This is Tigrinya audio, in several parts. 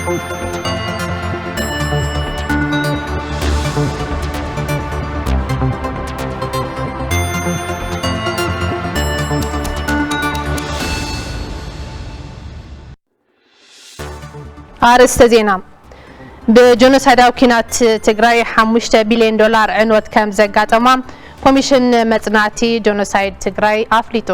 أرسل زينة بجنوسايداو كينات تግራይ 5 بليون دولار عنوت كم زጋጠማ ኮሚሽን መጽናዕቲ ጆኖሳይድ ትግራይ አፍሊጡ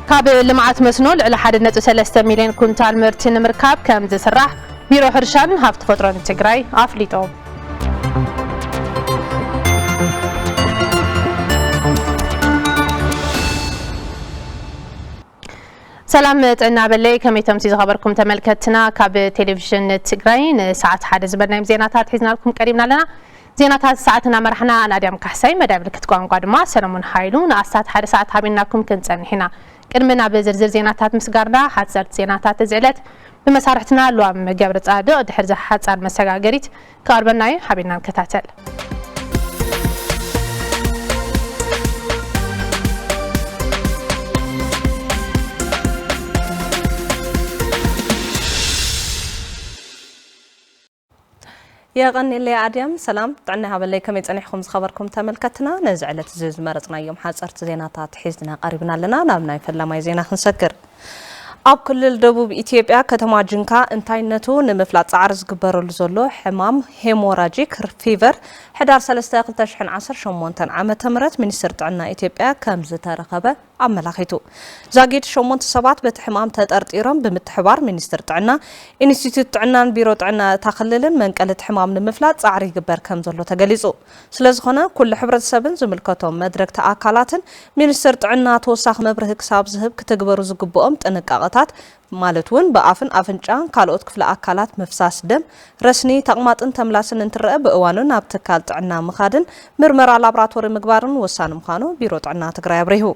ካብ ልምዓት መስኖ ልዕሊ 1.3 ሚሊዮን ኩንታል ምርት ንምርካብ ከም ዝስራሕ ቢሮ ሕርሻን ሃብቲ ተፈጥሮን ትግራይ አፍሊጡ سلام طعنا بلي كميتم سي خبركم تملكتنا كاب تلفزيون تግራይ ساعات حد زبرنايم زيناتات حيزنا لكم قريبنا لنا زيناتات ساعتنا مرحنا انا ديام كحساي مدام لكت ቋንቋ ድማ ሰለሞን ኃይሉ ንኣሳት ሓደ ሰዓት ሃቢናኩም ክንጸንሕና ቅድምና በዝርዝር زيناتات ምስጋርና ሓጸርት زيناتات ዝዕለት በመሳርሕትና ሉዋም ገብረ ጻድቅ ድሕር ዝሓጻር መሰጋገሪት ከርበናይ ሃቢና ንከታተል يا غني لي عديم سلام طعنا هبلي كم يصنحكم خبركم تملكتنا نزعلت زوز مرصنا يوم حصرت زيناتات حيزنا قريبنا لنا نامنا يفلما زينا نسكر ኣብ ክልል ደቡብ ኢትዮጵያ ከተማ ጅንካ እንታይነቱ ንምፍላጥ ጻዕር ዝግበረሉ ዘሎ ሕማም ሄሞራጂክ ፊቨር ሕዳር 3 2018 ዓመተ ምህረት ሚኒስትር ጥዕና ኢትዮጵያ ከም ዝተረኸበ ኣመላኺቱ ዛጊድ 8 ሰባት በቲ ሕማም ተጠርጢሮም ብምትሕባር ሚኒስትር ጥዕና ኢንስቲትዩት ጥዕናን ቢሮ ጥዕና ታኽልልን መንቀለት ሕማም ንምፍላጥ ጻዕር ይግበር ከም ዘሎ ተገሊጹ ስለዝኾነ ኩሉ ሕብረተሰብን ዝምልከቶም መድረክ ተኣካላትን ሚኒስትር ጥዕና ተወሳኺ መብርህ ክሳብ ዝህብ ክትግበሩ ዝግብኦም ጥንቃቐ ማለትውን በአፍን አፍንጫን ካልኦት ክፍለ አካላት መፍሳስ ደም ረስኒ ተቅማጥን ተምላስን እንትረአ በእዋኑን ኣብ ትካል ጥዕና ምኻድን ምርመራ ላብራቶሪ ምግባርን ወሳኒ ምዃኑ ቢሮ ጥዕና ትግራይ አብሪሁ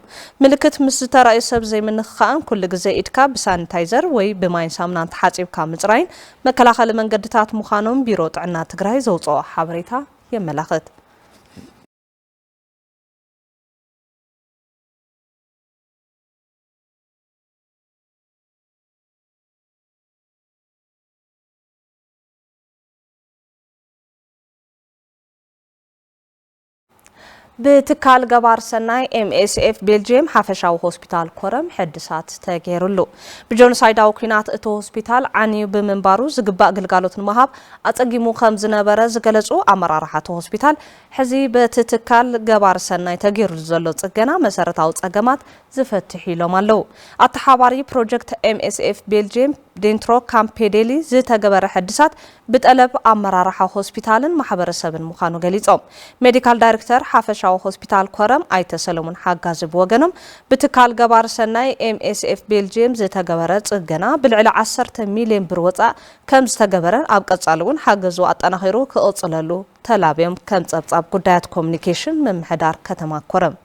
ምልክት ምስ ተራእዩ ሰብ ዘይምንኽኻን ኩሉ ግዜ ኢድካ ብሳኒታይዘር ወይ ብማይ ሳሙናን ተሓጺብካ ምጽራይን መከላኸሊ መንገድታት ምዃኖም ቢሮ ጥዕና ትግራይ ዘውጽኦ ሓበሬታ የመላኽት بتكال جبار سناي MSF بلجيم حفشاو هوسبيتال كورم حدثات تغيرلو بجونسايد اوكينات اتو هوسبيتال عني بمنبارو زغبا غلغالوت مهاب اصقيمو خم زنبره زغلصو امرارحاتو هوسبيتال حزي بتتكال جبار سناي تغيرل زلو صغنا مسارتاو صغمات زفتحيلوم አለው አተሐባሪ ፕሮጀክት MSF بلجيم دينترو كامبيديلي زتغبر حدثات بطلب امرارحا هوسبيتالن ማህበረሰብን مخانو ገሊጾም ሜዲካል ዳይሬክተር حفشاو هوسبيتال كورم ايت سلمون حاغازب وغنم بتكال جبار سناي MSF بلجيم زتغبر صغنا بلعل 10 مليون بر وصا كم زتغبرن اب قصالون حاغزو اطنخيرو كاوصللو تلابيم كم صبصاب ጉዳያት ኮሙኒኬሽን መምሕዳር ከተማ ኮረም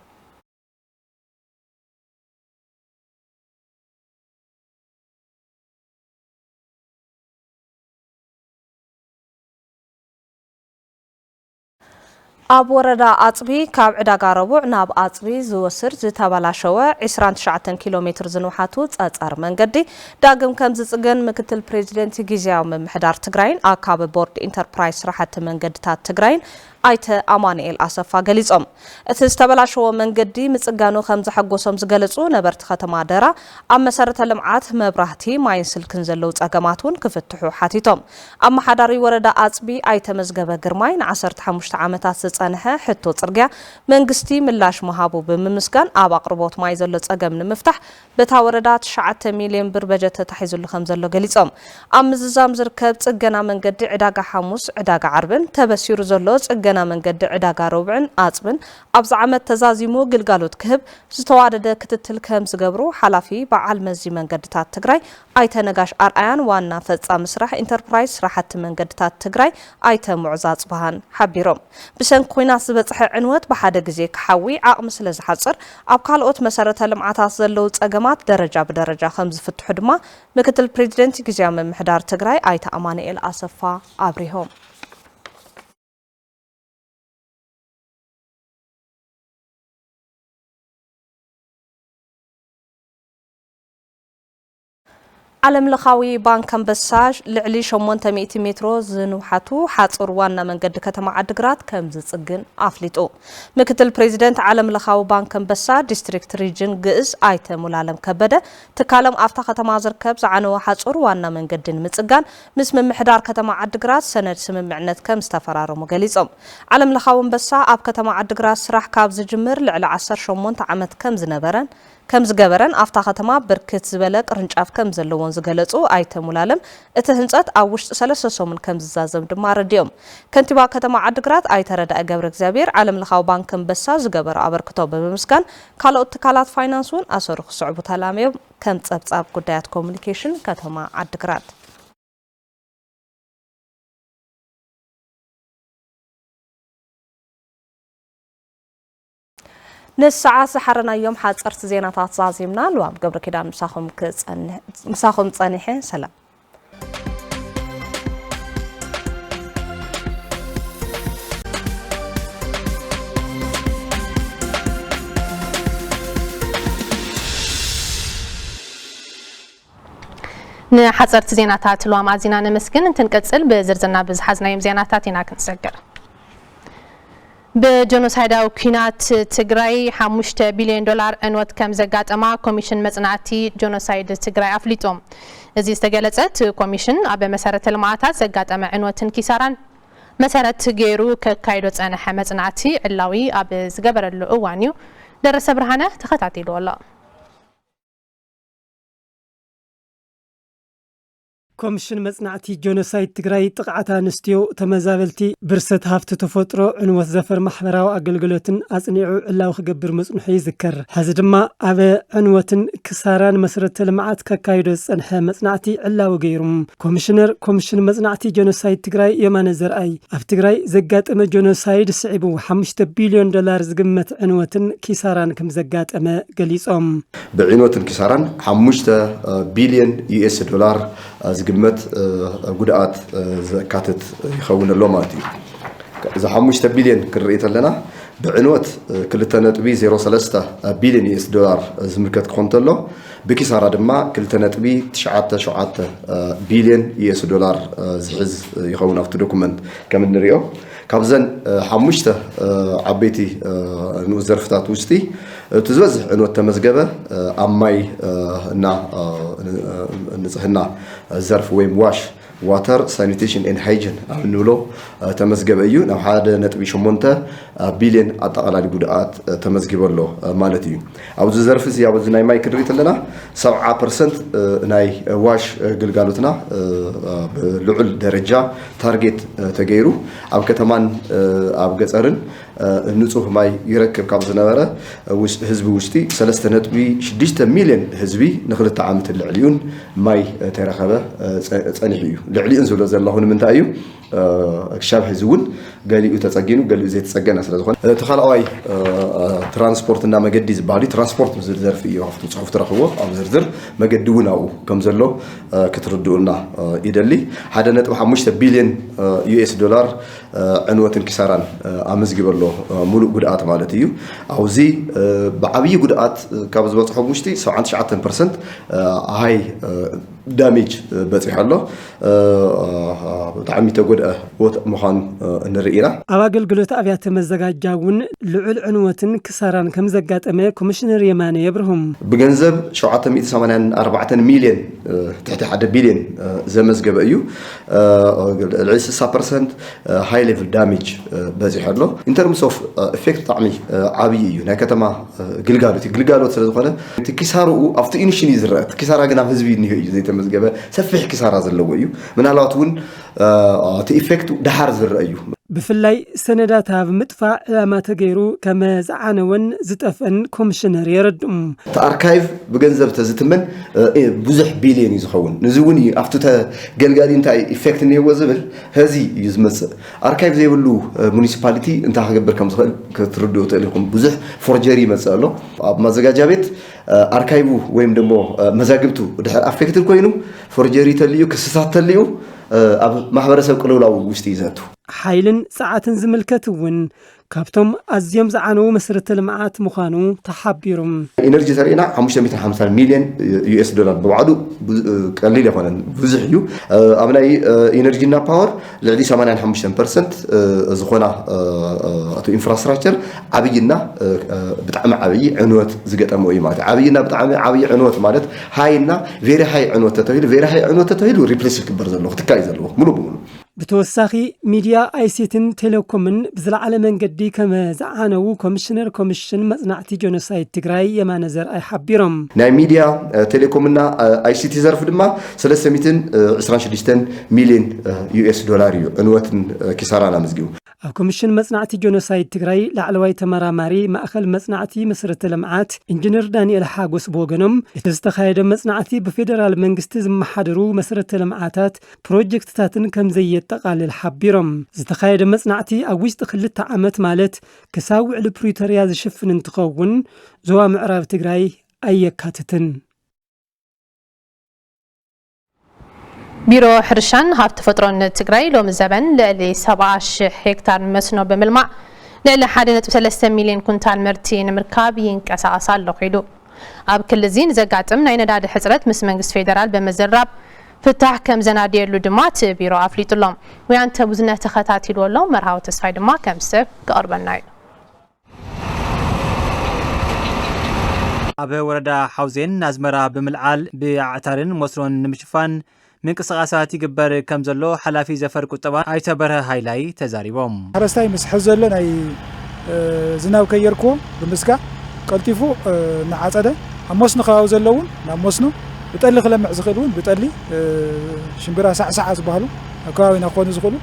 ኣብ ወረዳ ኣጽቢ ካብ ዕዳጋ ረቡዕ ናብ ኣጽቢ ዝወስድ ዝተባላሸወ 29 ኪሎ ሜትር ዝንውሓቱ ጸጸር መንገዲ ዳግም ከም ዝጽገን ምክትል ፕሬዝደንት ጊዜያዊ ምምሕዳር ትግራይን ኣካብ ቦርድ ኢንተርፕራይዝ ስራሕቲ መንገድታት ትግራይን አይተ አማኑኤል አሰፋ ገሊጾም እቲ ዝተባላሸወ መንገዲ ምጽጋኑ ከም ዝሐጎሶም ዝገለጹ ነበርቲ ከተማ ደራ ኣብ መሰረተ ልምዓት መብራህቲ ማይን ስልክን ዘለው ጸገማቱን ክፍትሑ ሓቲቶም ኣብ መሓዳሪ ወረዳ ኣጽቢ አይተ መዝገበ ግርማይ ን15 ዓመታት ዝጸንሐ ሕቶ ጽርግያ መንግስቲ ምላሽ መሃቡ ብምምስጋን ኣብ አቅርቦት ማይ ዘሎ ጸገም ንምፍታሕ በታ ወረዳ 9 ሚልዮን ብር በጀት ተታሒዙሉ ከም ዘሎ ገሊጾም ኣብ ምዝዛም ዝርከብ ጽገና መንገዲ ዕዳጋ ሐሙስ ዕዳጋ ዓርብን ተበሲሩ ዘሎ ጽገና መንገዲ ዕዳጋ ረቡዕን ኣጽብን ኣብ ዓመት ተዛዚሙ ግልጋሎት ክህብ ዝተዋደደ ክትትል ከም ዝገብሩ ሓላፊ በዓል መዚ መንገድታት ትግራይ ኣይተ ነጋሽ ኣርኣያን ዋና ፈጻሚ ስራሕ ኢንተርፕራይዝ ስራሕቲ መንገድታት ትግራይ ኣይተ ሙዕዛ ጽባሃን ሓቢሮም ብሰንኪ ኩናት ዝበጽሐ ዕንወት ብሓደ ግዜ ክሓዊ ዓቕሚ ስለ ዝሓጽር ኣብ ካልኦት መሰረተ ልምዓታት ዘለው ጸገማት ደረጃ ብደረጃ ከም ዝፍትሑ ድማ ምክትል ፕሬዝደንት ጊዜያዊ ምምሕዳር ትግራይ ኣይተ አማኑኤል አሰፋ አብሪሆም ዓለም ለኻዊ ባንክ አንበሳ ልዕሊ 800 ሜትሮ ዝንውሓቱ ሓጹር ዋና መንገዲ ከተማ ዓድግራት ከም ዝጽግን ኣፍሊጡ ምክትል ፕሬዚደንት ዓለም ለኻዊ ባንክ አንበሳ ዲስትሪክት ሪጅን ግዕዝ ኣይተ ሙላለም ከበደ ትካለም ኣፍታ ከተማ ዝርከብ ዝዓነወ ሓጹር ዋና መንገድን ምጽጋን ምስ ምምሕዳር ከተማ ዓድግራት ሰነድ ስምምዕነት ከም ዝተፈራረሙ ገሊጾም ዓለም ለኻዊ አንበሳ ኣብ ከተማ ዓድግራት ስራሕ ካብ ዝጅምር ልዕሊ 18 ዓመት ከም ዝገበረን ኣፍታ ከተማ ብርክት ዝበለ ቅርንጫፍ ከም ዘለዎን ዝገለጹ ኣይተ ሙላለም እቲ ህንጸት ኣብ ውሽጢ 3 ሰሙን ከም ዝዛዘም ድማ ረድዮም ከንቲባ ከተማ ዓድግራት ኣይተ ረዳኢ ገብረ እግዚአብሔር ዓለም ለኻዊ ባንክ አንበሳ ዝገበረ ኣበርክቶ ብምስጋን ካልኦት ትካላት ፋይናንስ ውን ኣሰሩ ክስዕቡ ተላምዮም ከም ጸብጻብ ጉዳያት ኮሙኒኬሽን ከተማ ዓድግራት نسعى سحرنا يوم حاصرت زينات زازيمنا لوام قبل كده مساخم تصنيحين سلام نحاصرت زينات لوام عزينا نمسكن تنقصل بزرزنا بزحزنا يوم زينات هنا كنسجل بجنوسايداو كينات تግራይ 5 ቢልዮን ዶላር እንወት ከም ዘጋጠማ ኮሚሽን መጽናዕቲ ጆኖሳይድ ትግራይ አፍሊጦም እዚ ዝተገለጸት ኮሚሽን ኣብ መሰረተ ልማዓታት ዘጋጠመ እንወትን ኪሳራን መሰረት ገይሩ ከካይዶ ጸነሐ መጽናዕቲ ዕላዊ ኣብ ዝገበረሉ እዋንዩ ደረሰ ብርሃነ ተኸታቲሉ ወላ ኮሚሽን መጽናዕቲ ጆኖሳይድ ትግራይ ጥቅዓታ ንስትዮ ተመዛበልቲ ብርሰት ሃፍቲ ተፈጥሮ ዕንወት ዘፈር ማሕበራዊ አገልግሎትን አጽኒዑ ዕላው ክገብር መጽኑሕ ይዝከር ሐዚ ድማ ኣብ ዕንወትን ክሳራን መሰረተ ልማዓት ከካይዶ ጸንሐ መጽናዕቲ ዕላው ገይሩም ኮሚሽን መጽናዕቲ ጆኖሳይድ ትግራይ የማነ ዘርአይ ኣብ ትግራይ ዘጋጠመ ጆኖሳይድ ስዒቡ 5 ቢልዮን ዶላር ዝግመት ዕንወትን ኪሳራን ከም ዘጋጠመ ገሊጾም ብዕንወትን ኪሳራን 5 ቢልዮን ዩኤስ ዶላር ዝግመት ጉዳት ዘካተት ይኸውን ኣሎ ማለት እዩ እዚ 5 ቢልዮን ክርኢት ኣለና ብዕንወት 2.03 ቢልዮን ዩኤስ ዶላር ዝምልከት ክኾን ተሎ ብኪሳራ ድማ 2.97 ቢልዮን ዩኤስ ዶላር ዝሕዝ ይኸውን ኣብቲ ዶኩመንት ከም እንሪኦ ካብዘን 5 ዓበይቲ ንኡስ ዘርፍታት ውሽጢ ትዝበዝሕ ዕንወት ተመዝገበ ኣብ ማይ እና ንጽህና ዘርፍ ወይም ዋሽ water sanitation and hygiene ንብሎ ተመዝገበ እዩ ናብ 1.8 ቢልዮን አጠቃላይ ጉዳት ተመዝግበሎ ማለት እዩ ኣብዚ ዘርፍ እዚ ኣብዚ ናይ ማይ ክድሪት ኣለና 70% ናይ ዋሽ ግልጋሎትና ብልዑል ደረጃ ታርጌት ተገይሩ ኣብ ከተማን ኣብ ገጠርን ንጹህ ማይ ይረክብ ካብ ዝነበረ ህዝቢ ውሽጢ 3.6 ሚልዮን ህዝቢ ንኽልተ ዓመት ልዕሊኡን ማይ ተረኸበ ጸኒሕ እዩ ልዕሊኡን ዝብሎ ዘለኹ ንምንታይ እዩ ክሻብ ህዝቡን ገሊኡ ተጸጊኑ ገሊኡ ዘይተጸገነ ስለዝኾነ ተኻልኣዋይ ትራንስፖርት እና መገዲ ዝባሊ ትራንስፖርት ዝርዘርፍ እዩ ኣብቲ ጽሑፍ ተረኽቦ ኣብ ዝርዝር መገዲ እውን ኣብኡ ከም ዘሎ ክትርድኡና ይደሊ 1.5 ቢልዮን ዩኤስ ዶላር ዕንወትን ኪሳራን ኣመዝጊበሎ ሙሉእ ጉድኣት ማለት እዩ ኣብዚ ብዓብይ ጉድኣት ካብ ዝበፅሖም ውሽጢ 79% ሃይ ዳሜጅ በፂሕ ኣሎ ብጣዕሚ ተጎድአ ምዃኑ ንርኢና ኣብ ኣገልግሎት ኣብያተ መዘጋጃ እውን ልዑል ዕንወትን ክሳራን ከም ዘጋጠመ ኮሚሽነር የማነ የብርሁም ብገንዘብ 784 ሚልዮን ትሕቲ 1 ቢልዮን ዘመዝገበ እዩ 60% ሃይ ሌቭል ዳሜጅ በፂሕ ኣሎ ኢን ተርምስ ኦፍ ኢፌክት ብጣዕሚ ዓብይ እዩ ናይ ከተማ ግልጋሎት ስለዝኾነ እቲ ኪሳርኡ ኣብቲ ኢኒሽን ይዝረአ ኪሳራ ግን ኣብ ህዝቢ ንሂ እዩ ዘይተመዝገበ ሰፊሕ ኪሳራ ዘለዎ እዩ ምናልባት እውን እቲ ኢፌክቱ ዳሓር ዝረአ እዩ ብፍላይ ሰነዳት ኣብ ምጥፋእ ዕላማ ተገይሩ ከም ዝዓነወን ዝጠፍአን ኮሚሽነር የረድም ኣርካይቭ ብገንዘብ ተዝትመን ብዙሕ ቢልዮን ዝኸውን ንዚ እውን ኣብቲ ተገልጋሊ እንታይ ኢፌክት እንሂዎ ዝብል ህዚ እዩ ዝመጽእ ኣርካይቭ ዘይብሉ ሙኒሲፓሊቲ እንታይ ክገብር ከም ዝኽእል ክትርድኡ ትእሊኹም ብዙሕ ፎርጀሪ ይመጽእ ኣሎ ኣብ ማዘጋጃ ቤት ኣርካይቭ ወይም ደሞ መዛግብቱ ድሕር ኣፌክትድ ኮይኑ ፎርጀሪ ተልዩ ክስሳት ተልዩ ኣብ ማሕበረሰብ ቅልውላው ውሽጢ ይዘቱ ሓይልን ሰዓትን ዝምልከት እውን ካብቶም ኣዝዮም ዝዓነው መሰረተ ልምዓት ምዃኑ ተሓቢሮም ኢነርጂ ተሪእና 550 ሚልዮን ዩኤስ ዶላር ብባዕዱ ቀሊል ይኾነን ብዙሕ እዩ ኣብ ናይ ኢነርጂና ፓወር ልዕሊ 85% ዝኾና ኣቶ ኢንፍራስትራክቸር ዓብይና ብጣዕሚ ዓብይ ዕንወት ዝገጠመ እዩ ማለት ዓብይና ብጣዕሚ ዓብይ ዕንወት ማለት ሃይና ቬሪ ሃይ ዕንወት ተተሂሉ ሪፕሌስ ክግበር ዘለዎ ክትካይ ዘለዎ ሙሉ ብሙሉ ብተወሳኺ ሚድያ ኣይሲቲን ቴሌኮምን ብዝለዓለ መንገዲ ከመ ዝዓነው ኮሚሽነር ኮሚሽን መጽናዕቲ ጆኖሳይድ ትግራይ የማነ ዘርአይ ሓቢሮም ናይ ሚድያ ቴሌኮምና ኣይሲቲ ዘርፍ ድማ 326 ሚልዮን ዩኤስ ዶላር እዩ ዕንወትን ኪሳራና መዝጊቡ ኣብ ኮሚሽን መጽናዕቲ ጆኖሳይድ ትግራይ ላዕለዋይ ተመራማሪ ማእኸል መጽናዕቲ መሰረተ ልምዓት ኢንጂነር ዳንኤል ሓጎስ ብወገኖም እቲ ዝተኻየደ መጽናዕቲ ብፌደራል መንግስቲ ዝመሓደሩ መሰረተ ልምዓታት ፕሮጀክትታትን ከም ዘየጠቃልል ሓቢሮም ዝተኻየደ መጽናዕቲ ኣብ ውሽጢ 2 ዓመት ማለት ክሳብ ውዕሊ ፕሪቶርያ ዝሽፍን እንትኸውን ዞባ ምዕራብ ትግራይ ኣየካትትን ቢሮ ሕርሻን ሃብቲ ተፈጥሮን ትግራይ ሎሚ ዘበን ልዕሊ 70,000 ሄክታር መስኖ ብምልማዕ ልዕሊ 1.3 ሚልዮን ኩንታል ምርቲ ንምርካብ ይንቀሳቐስ ኣሎ ኺሉ ኣብ ክልል እዚ ንዘጋጥም ናይ ነዳዲ ሕፅረት ምስ መንግስቲ ፌደራል በመዘራብ ፍታሕ ከም ዘናድየሉ ድማ እቲ ቢሮ ኣፍሊጡሎም ወያንተ ብዙነ ተኸታቲልዎ መርሃዊ ተስፋይ ድማ ከም ሰብ ክቐርበልና እዩ ኣብ ወረዳ ሓውዜን ኣዝመራ ብምልዓል ብኣዕታርን መስኖን ንምሽፋን ምንቅስቃሳት ይግበር ከም ዘሎ ሓላፊ ዘፈር ቁጠባ ኣይተበረ ሃይላይ ተዛሪቦም ሓረስታይ ምስ ሕዘለ ናይ ዝናብ ከየርክዎ ብምስካ ቀልጢፉ ንዓፀደ ኣብ መስኖ ከባቢ ዘለውን ናብ መስኖ ብጠሊ ክለምዕ ዝኽእል እውን ብጠሊ ሽምብራ ሳዕሳዓ ዝበሃሉ ኣብ ከባቢና ክኾኑ ዝኽእሉ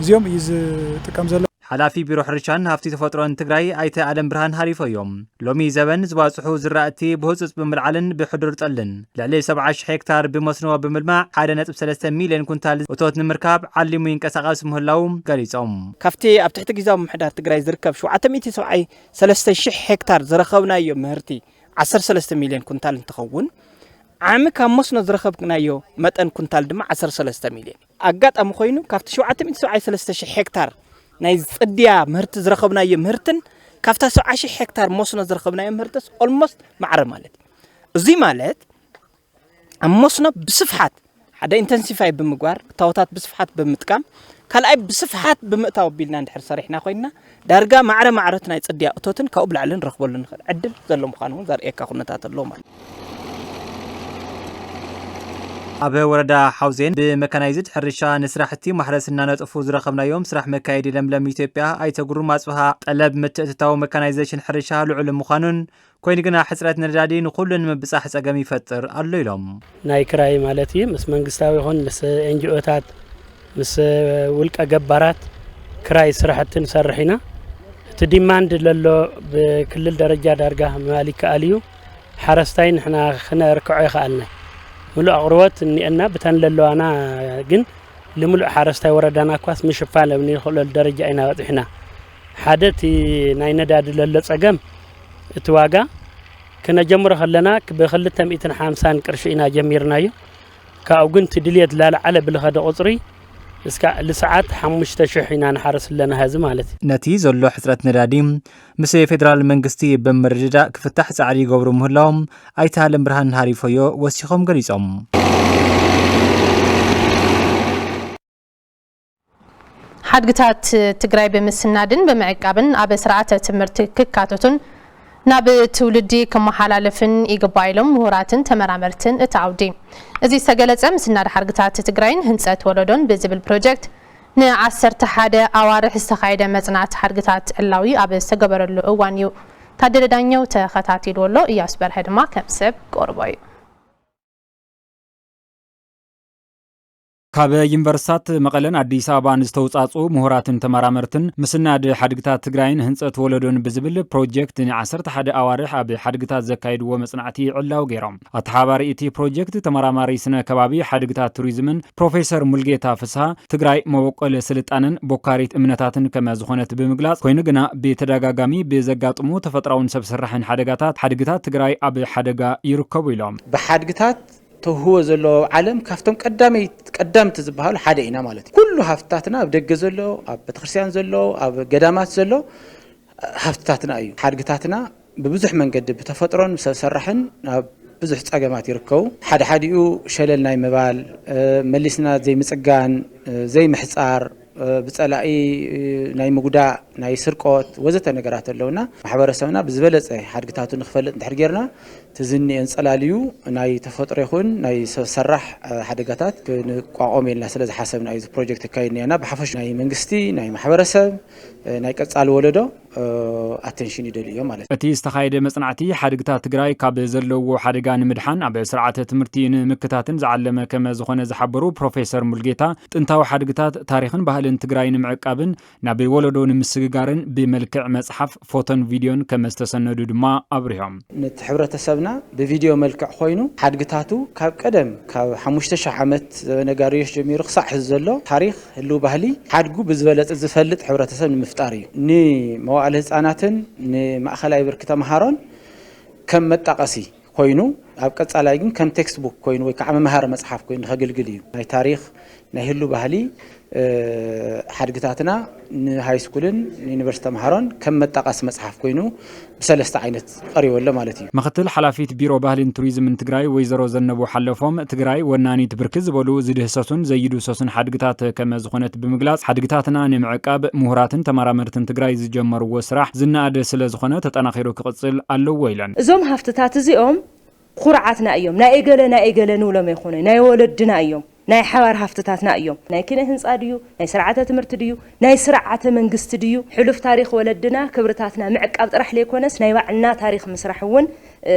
እዚኦም እዩ ዝጥቀም ዘሎ ሓላፊ ቢሮ ሕርሻን ሃብቲ ተፈጥሮን ትግራይ ኣይተ ዓለም ብርሃን ሃሪፎዮም ሎሚ ዘበን ዝባፅሑ ዝራእቲ ብህፁፅ ብምልዓልን ብሕዱር ጠልን ልዕሊ 70,000 ሄክታር ብመስኖ ብምልማዕ 1.3 ሚልዮን ኩንታል እቶት ንምርካብ ዓሊሙ ይንቀሳቐስ ምህላው ገሊፆም ካብቲ ኣብ ትሕቲ ግዜያዊ ምምሕዳር ትግራይ ዝርከብ 773,000 ሄክታር ዝረኸብናዮ ምህርቲ 13 ሚልዮን ኩንታል እንትኸውን ዓሚ ካብ መስኖ ዝረኸብናዮ መጠን ኩንታል ድማ 13 ሚልዮን ኣጋጣሚ ኮይኑ ካብቲ 773,000 ሄክታር ናይ ጽድያ ምህርቲ ዝረኸብናዮ ምህርትን ካብታ 70,000 ሄክታር መስኖ ዝረኸብናዮ ምህርትስ ኦልሞስት ማዕረ ማለት እዚ ማለት ኣብ መስኖ ብስፍሓት ሓደ ኢንተንሲፋይ ብምግባር ታውታት ብስፍሓት ብምጥቃም ካልኣይ ብስፍሓት ብምእታው ቢልና እንድሕር ሰሪሕና ኮይና ዳርጋ ማዕረት ናይ ጽድያ እቶትን ካብኡ ብላዕልን ረኽበሉ ንኽእል ዕድል ዘሎ ምዃኑ ዘርእየካ ኩነታት ኣሎ ማለት ኣብ ወረዳ ሓውዜን ብመካናይዝድ ሕርሻ ንስራሕቲ ማሕረስና ነጥፉ ዝረኸብናዮም ስራሕ መካየዲ ለምለም ኢትዮጵያ ኣይተጉሩ ማጽፋ ጠለብ ምትእትታው መካናይዜሽን ሕርሻ ልዑል ምዃኑን ኮይኑ ግና ሕፅረት ነዳዲ ንኹሉን ምብጻሕ ጸገም ይፈጥር ኣሎ ኢሎም ናይ ክራይ ማለት እዩ ምስ መንግስታዊ ይኹን ምስ ኤንጂኦታት ምስ ውልቀ ገባራት ክራይ ስራሕትን ሰርሒና እቲ ዲማንድ ለሎ ብክልል ደረጃ ዳርጋ ማሊክ ኣልዩ ሓረስታይ ንሕና ክነርክዖ ይኽኣልና ሙሉእ ኣቕርቦት እኒአና ብተን ለለዋና ግን ልሙሉእ ሓረስታይ ወረዳና ኳስ ምሽፋን ለብኒ ይኽእለሉ ደረጃ ኢና በፂሕና ሓደ እቲ ናይ ነዳዲ ለሎ ጸገም እቲ ዋጋ ክነጀምሮ ከለና ብ250 ቅርሺ ኢና ጀሚርናዮ ካብኡ ግን እቲ ድልየት ላልዓለ ብልኸደ ቁፅሪ እስካ ለሰዓት 5,000 ኢና ንሓረስ ለና ህዚ ማለት ነቲ ዘሎ ሕፅረት ነዳዲ ምስ ፌደራል መንግስቲ ብምርድዳእ ክፍታሕ ጻዕሪ ይገብሩ ምህላዎም ኣይተ ዓለም ብርሃን ሃሪፎዮ ወሲኾም ገሊፆም ሓድግታት ትግራይ ብምስናድን ብምዕቃብን ኣብ ስርዓተ ትምህርቲ ክካተቱን ናብ ትውልዲ ከመሓላለፍን ይግባኢሎም ምሁራትን ተመራመርትን እታውዲ እዚ ዝተገለጸ ምስናድ ሓድግታት ትግራይን ህንጸት ወለዶን ብዝብል ፕሮጀክት ን11 ኣዋርሕ ዝተኻየደ መጽናዕቲ ሓድግታት ዕላዊ ኣብ ዝተገበረሉ እዋን እዩ ታደለ ዳኘው ተኸታቲልዎ ኣሎ እያሱ በርሀ ድማ ከም ሰብ ቀርቦ እዩ ካብ ዩኒቨርሲታት መቐለን አዲስ አበባን ዝተውጻጹ ምሁራትን ተመራመርትን ምስናድ ሓድግታት ትግራይን ህንጸት ወለዶን ብዝብል ፕሮጀክት ን11 ኣዋርሕ ኣብ ሓድግታት ዘካይድዎ መጽናዕቲ ዕላው ገይሮም ኣተሓባሪ እቲ ፕሮጀክት ተመራማሪ ስነ ከባቢ ሓድግታት ቱሪዝምን ፕሮፌሰር ሙልጌታ ፍስሃ ትግራይ መበቆል ስልጣንን ቦካሪት እምነታትን ከመ ዝኾነት ብምግላጽ ኮይኑ ግና ብተደጋጋሚ ብዘጋጥሙ ተፈጥራውን ሰብ ስራሕን ሓደጋታት ሓድግታት ትግራይ ኣብ ሓደጋ ይርከቡ ኢሎም ብሓድግታት ተህዎ ዘሎ ዓለም ካፍቶም ቀዳምቲ ዝበሃሉ ሓደ ኢና ማለት እዩ ኩሉ ሃፍታትና ኣብ ደገ ዘሎ ኣብ ቤተክርስትያን ዘሎ ኣብ ገዳማት ዘሎ ሃፍታትና እዩ ሓድግታትና ብብዙሕ መንገዲ ብተፈጥሮን ሰብ ሰራሕን ኣብ ብዙሕ ፀገማት ይርከቡ ሓደ ሓዲኡ ሸለል ናይ ምባል መሊስና ዘይምፅጋን ዘይምሕፃር ብጸላኢ ናይ ምጉዳእ ናይ ስርቆት ወዘተ ነገራት ኣለውና ማሕበረሰብና ብዝበለፀ ሓድግታቱ ንኽፈልጥ እንድሕር ጌርና ትዝኒአን ጸላልዩ ናይ ተፈጥሮ ይኹን ናይ ሰብ ሰራሕ ሓደጋታት ክንቋቆም ኢልና ስለ ዝሓሰብና እዩ ፕሮጀክት ካይድና ብሓፈሽ ናይ መንግስቲ ናይ ማሕበረሰብ ናይ ቀጻሊ ወለዶ ኣቴንሽን ይደልዮ ማለት እቲ ዝተኻየደ መጽናዕቲ ሓድግታት ትግራይ ካብ ዘለዎ ሓደጋ ንምድሓን ኣብ ስርዓተ ትምህርቲ ንምክታትን ዝዓለመ ከመ ዝኾነ ዝሓበሩ ፕሮፌሰር ሙልጌታ ጥንታዊ ሓድግታት ታሪኽን ባህልን ትግራይ ንምዕቃብን ናብ ወለዶ ንምስግጋርን ብመልክዕ መጽሓፍ ፎቶን ቪድዮን ከመ ዝተሰነዱ ድማ አብሪሆም ነቲ ሕብረተሰብና ብቪድዮ መልክዕ ኮይኑ ሓድግታቱ ካብ ቀደም ካብ 5000 ዓመት ነጋሪዮሽ ጀሚሩ ክሳዕ ሕዚ ዘሎ ታሪኽ ህልው ባህሊ ሓድጉ ብዝበለፀ ዝፈልጥ ሕብረተሰብ ንምፍጣር እዩ ንመዋዕለ ህፃናትን ንማእኸላይ ብርኪ ተምሃሮን ከም መጣቀሲ ኮይኑ ኣብ ቀጻላይ ግን ከም ቴክስት ቡክ ኮይኑ ወይ ከዓ መምሃር መጽሓፍ ኮይኑ ከገልግል እዩ ናይ ታሪኽ ናይ ህልው ባህሊ ሓድግታትና ንሃይ ስኩልን ዩኒቨርሲቲ ተምሃሮን ከም መጣቀሲ መጽሓፍ ኮይኑ ብሰለስተ ዓይነት ቀሪበሎ ማለት እዩ ምክትል ሓላፊት ቢሮ ባህልን ቱሪዝምን ትግራይ ወይዘሮ ዘነቡ ሓለፎም ትግራይ ወናኒት ብርኪ ዝበሉ ዝድህሰሱን ዘይድህሰሱን ሓድግታት ከመ ዝኾነት ብምግላጽ ሓድግታትና ንምዕቃብ ምሁራትን ተመራመርትን ትግራይ ዝጀመርዎ ስራሕ ዝናኣደ ስለ ዝኾነ ተጠናኺሩ ክቅጽል ኣለዎ ኢለን እዞም ሃፍትታት እዚኦም ኩርዓትና እዮም ናይ ኤገለ ንብሎም ይኹኑ ናይ ወለድና እዮም ናይ ሓባር ሃፍትታትና እዮም ናይ ኪነ ህንጻ ድዩ ናይ ስርዓተ ትምህርቲ ድዩ ናይ ስርዓተ መንግስቲ ድዩ ሕሉፍ ታሪኽ ወለድና ክብርታትና ምዕቃብ ጥራሕ ለይኮነስ ናይ ባዕልና ታሪኽ ምስራሕ እውን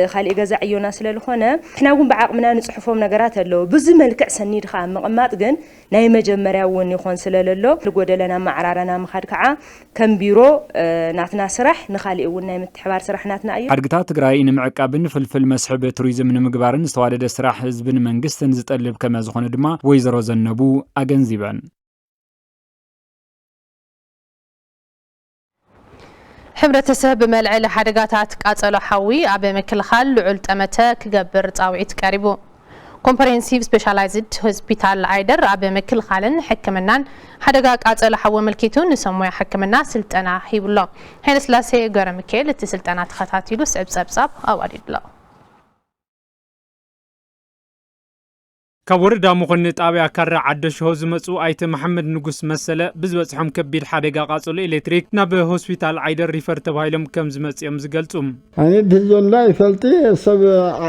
خالي جزء عيونا سلالخونة إحنا نقوم بعقمنا نصحفهم نجارات اللو بزي ملك سنيد خام مقامات جن ناي مجمرة ونيخون سلاللو لقود لنا معرارنا مخاركعة كم بيرو ناتنا سرح نخالي وناي متحوار سرح ناتنا أيوة حركات تجري إن معقبن في المسحب توريزم من مجبرن استوارد سرح حزب منجستن زتقلب كما زخون دما ويزرو زنبو أجنزيبان ሕብረተሰብ መልዕል ሓደጋታት ቃጸሎ ሓዊ ኣብ ምክልኻል ልዑል ጠመተ ክገብር ጻውዒት ቀሪቡ ኮምፕሬሄንሲቭ ስፔሻላይዝድ ሆስፒታል አይደር ኣብ ምክልኻልን ሕክምናን ሓደጋ ቃጸሎ ሓዊ መልኪቱ ንሰሙያ ሕክምና ስልጠና ሂብሎ ኃይለስላሴ ገብረ ሚካኤል እቲ ስልጠና ተኸታቲሉ ሰብሰብሳብ ኣዋዲድሎ كورد مخن تابع كرر عدش هوز مسؤول أيت محمد نجوس مسألة بزبط كبير حدقة قاصل إلكتريك نبه هوسبيتال عيدر ريفرت بهايلم كم زمت يمز قلتم. أنا بهزون لا يفلتي سب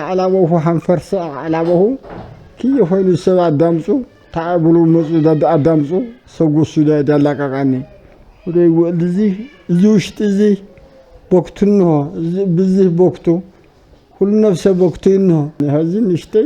على وهو حنفرس على وهو كي يفعل السبع دامسو تعبلو مسؤول دامسو سوق السوداء دلك عني. وده زي زوجت زي بوقتنه بزي بوقته كل نفس بوقتنه هذي نشتي.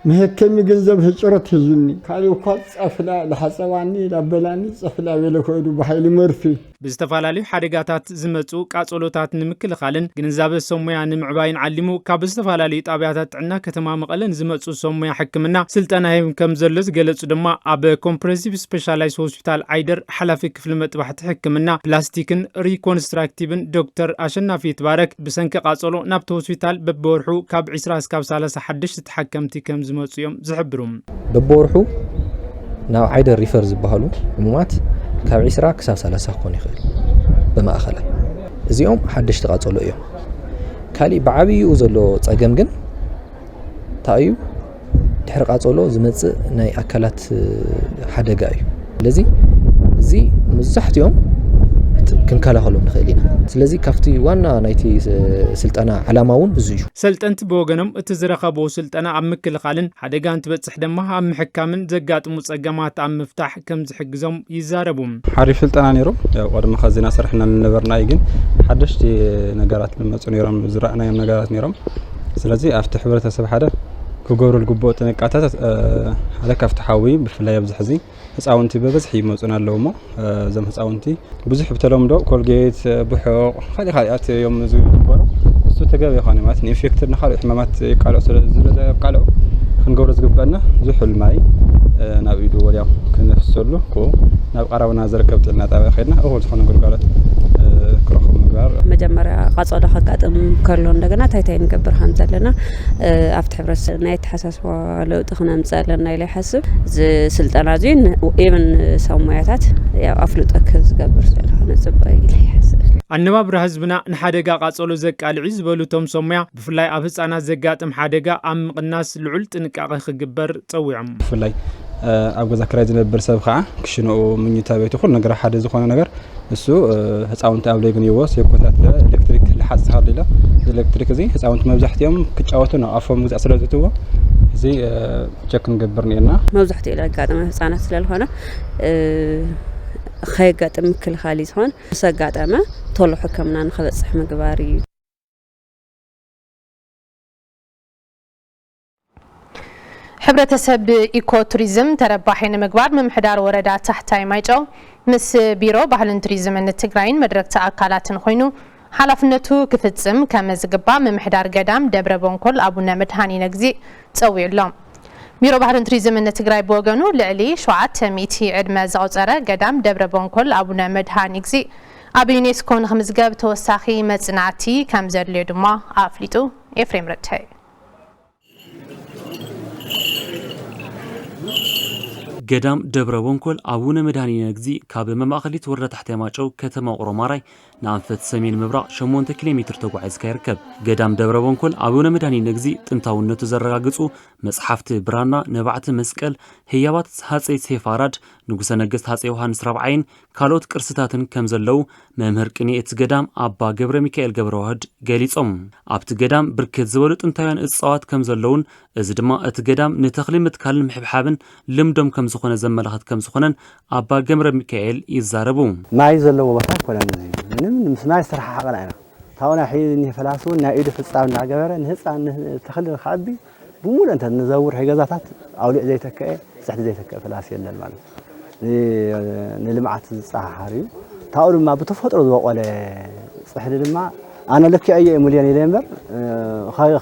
مهكم جنزب هجرت هزوني كانوا قد أفلا لحسواني لبلاني أفلا ولكودو بحيل مرفي بستفعلالي حركات زمتو كاتولوتات نمكل خالن جنزاب السمية نمعباين علمو كبستفعلالي طبيعات عنا كتمام قلن زمتو السمية حكمنا سلطنا هيم كم زلز جلس دما أب كومبريسيف سبيشالايز هوسبيتال عيدر حلفك في المتبحث حكمنا بلاستيكن ريكونستراكتيفن دكتور عشان في تبارك بسنك قاصلو نبت هوسبيتال ببورحو كاب عسراس كاب سالس حدش تتحكمتي كم زمتيوم زحبرهم ببورحو ناو عيدر ريفرز بهالو عمومات كاب عسرا كساب سالس خوني خير بما أخلا زيوم حدش تقاصلو يوم كالي بعبي وزلو تصقمجن تايو دحر قاصلو زمص ناي اكلات حدقا ايو لذي زي مزحت يوم كنكالهلهم نخيلينا ስለዚህ ካፍቲ ዋና ናይቲ ስልጠና ዓላማውን ብዙዩ ሰልጠንት በወገኖም እትዝረኸበው ስልጠና ኣብ ምክልኻልን ሓደጋን ትበጽሕ ድማ ኣብ ምሕካምን ዘጋጥሙ ጸገማት ኣብ ምፍታሕ ከም ዝሕግዞም ይዛረቡ ሓሪፍ ስልጠና ነይሩ ያው ቀድሞ ከዚና ሰርሕና ንነበርና ግን ሓደሽቲ ነገራት ልመጹ ነይሮም ዝራእናዮም ነገራት ነይሮም ስለዚህ ኣብቲ ሕብረተሰብ ሓደ كجور الجبوت نقاطات على كفت حاوي بفلاي بزحزي هساونتي ببزح يموتنا اللومو زم هساونتي بزح بتلوم دو كولجيت بحوق خلي خليات يوم زوج برو بس تجاوي خانمات نيفكتر نخلي حمامات قالوا زلزلة قالوا خنجورز جبنا زحوا الماء ناويدو ورياو كنفسلو كو ناو قربنا زركبت لنا تابع خيرنا أول خنا نقول قالت كرخم مقار መጀመሪያ ቃጸሎ ከጋጥም ከሎ እንደገና ታይታይ ንገብር ከም ዘለና ኣብቲ ሕብረተሰብ ናይ ተሓሳስባ ለውጥ ክነምጽእ ኣለና ኢለ ይሓስብ እዚ ስልጠና እዚ ኢቨን ሰሙያታት ያው ኣፍልጦ ክዝገብር ስለሆነ ጽቡቅ ኢለ ይሓስብ ኣነባብራ ህዝብና ንሓደጋ ቃጸሎ ዘቃልዑ ዝበሉቶም ሰሙያ ብፍላይ ኣብ ህጻናት ዘጋጥም ሓደጋ ኣብ ምቕናስ ልዑል ጥንቃቐ ክግበር ጸዊዖም ብፍላይ ኣብ ገዛ ክራይ ዝነብር ሰብ ከዓ ክሽንኡ ምኝታ ቤቱ ኩሉ ነገር ሓደ ዝኾነ ነገር እሱ ህፃውንቲ ኣብ ለይ ግን ይወስ የኮታት ኤሌክትሪክ ልሓጽ ሃርሊላ ኤሌክትሪክ እዚ ህፃውንቲ መብዛሕትኦም ክጫወቱ ነው ኣፎም ግዛዕ ስለዝትዎ እዚ ቸክ ንገብር ነርና መብዛሕትኡ ለጋጥመ ህጻናት ስለሆነ خيجاتم كل خالي هون سجاتمه طلع حكمنا نخلص مقباري ሕብረተሰብ ኢኮ ቱሪዝም ተረባሒን ምግባር መምሕዳር ወረዳ ታሕታይ ማይጨው ምስ ቢሮ ባህልን ቱሪዝምን ትግራይን መድረክ ተኣካላትን ኮይኑ ሓላፍነቱ ክፍጽም ከመዝግባ መምሕዳር ገዳም ደብረ ቦንኮል አቡነ መድሃኒ ነግዚ ጸዊዕሎም ቢሮ ባህልን ቱሪዝምን ትግራይ በወገኑ ልዕሊ 700 ዕድመ ዘቁፀረ ገዳም ደብረ ቦንኮል አቡነ መድሃኒ ነግዚ ኣብ ዩኔስኮ ንኽምዝገብ ተወሳኺ መጽናዕቲ ከም ዘድልዮ ድማ ኣፍሊጡ ኤፍሬም ረታይ ገዳም ደብረ ቦንኮል አቡነ መድሃኒ ነግዚ ካብ መማእኸሊት ወረዳ ታሕታይ ማጨው ከተማ ቁሮማራይ ንኣንፈት ሰሜን ምብራቅ 8 ኪሎ ሜትር ተጓዒዝካ ይርከብ ገዳም ደብረ ቦንኮል አቡነ መድሃኒ ነግዚ ጥንታውነቱ ዘረጋግጹ መጽሓፍቲ ብራና ነባዕቲ መስቀል ህያባት ሃጸይ ሴፋራድ ንጉሰ ነገስት ሃጸይ ዮሐንስ ራብዓይን ካልኦት ቅርስታትን ከም ዘለው መምህር ቅኔ እቲ ገዳም አባ ገብረ ሚካኤል ገብረ ዋህድ ገሊጾም ኣብቲ ገዳም ብርክት ዝበሉ ጥንታውያን እጽዋት ከም ዘለውን እዚ ድማ እቲ ገዳም ንተኽሊ ምትካልን ምሕብሓብን ልምዶም ከም ዝኾነ ዘመላኽት ከም ዝኾነን አባ ገብረ ሚካኤል ይዛረቡ ማይ ዘለዎ ቦታ ኮነን እዚ ምንም ምስ ማይ ዝተረሓሓቀና ኢና ታውና ሒን ይፈላሱ ናይ ኢዱ ፍጻም እናገበረ ንህፃን ተኽሊ ከዓቢ ብሙሉ እንተ ንዘውር ገዛታት ኣውሊዕ ዘይተከአ ጽሕዲ ዘይተከአ ፍላስ የለን ማለት ንልምዓት ዝጻሓሓር እዩ ታው ድማ ብተፈጥሮ ዝበቆለ ጽሕዲ ድማ ኣነ ለክዕየ ሚልዮን ኢለ እምበር